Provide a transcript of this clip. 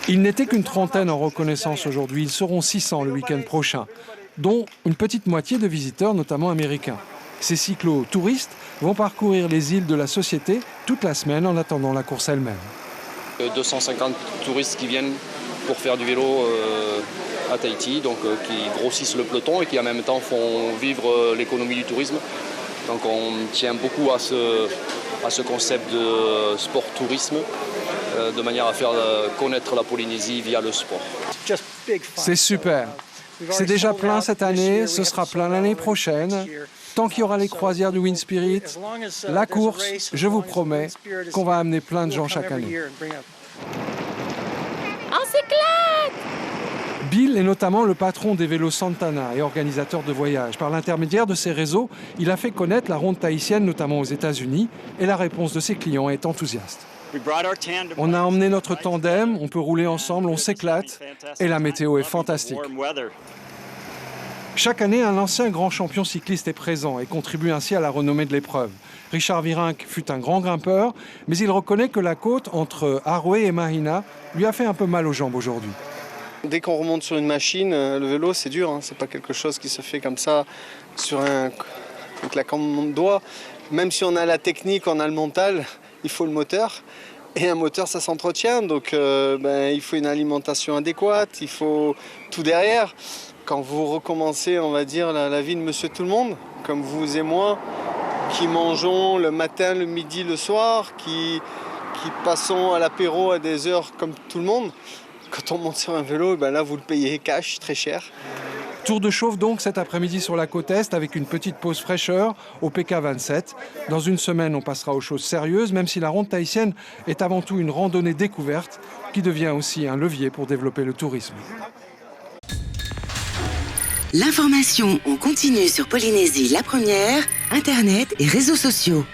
Ils n'étaient qu'une trentaine en reconnaissance aujourd'hui. Ils seront 600 le week-end prochain, dont une petite moitié de visiteurs, notamment américains. Ces cyclo-touristes vont parcourir les îles de la Société toute la semaine en attendant la course elle-même. 250 touristes qui viennent pour faire du vélo à Tahiti, donc qui grossissent le peloton et qui en même temps font vivre l'économie du tourisme. Donc on tient beaucoup à ce concept de sport-tourisme, de manière à faire connaître la Polynésie via le sport. C'est super. C'est déjà plein cette année, ce sera plein l'année prochaine. Tant qu'il y aura les croisières du Wind Spirit, la course, je vous promets qu'on va amener plein de gens chaque année. On s'éclate! Bill est notamment le patron des vélos Santana et organisateur de voyages. Par l'intermédiaire de ses réseaux, il a fait connaître la ronde tahitienne, notamment aux États-Unis, et la réponse de ses clients est enthousiaste. On a emmené notre tandem, on peut rouler ensemble, on s'éclate, et la météo est fantastique. Chaque année, un ancien grand champion cycliste est présent et contribue ainsi à la renommée de l'épreuve. Richard Virenque fut un grand grimpeur, mais il reconnaît que la côte entre Aroué et Mahina lui a fait un peu mal aux jambes aujourd'hui. Dès qu'on remonte sur une machine, le vélo c'est dur, hein. C'est pas quelque chose qui se fait comme ça sur un claquement de doigts. Même si on a la technique, on a le mental, il faut le moteur. Et un moteur ça s'entretient, donc il faut une alimentation adéquate, il faut tout derrière. Quand vous recommencez, on va dire, la vie de monsieur tout le monde, comme vous et moi, qui mangeons le matin, le midi, le soir, qui passons à l'apéro à des heures comme tout le monde, quand on monte sur un vélo, là vous le payez cash, très cher. Tour de chauffe donc cet après-midi sur la côte Est avec une petite pause fraîcheur au PK27. Dans une semaine, on passera aux choses sérieuses, même si la ronde tahitienne est avant tout une randonnée découverte qui devient aussi un levier pour développer le tourisme. L'information en continu sur Polynésie la première, Internet et réseaux sociaux.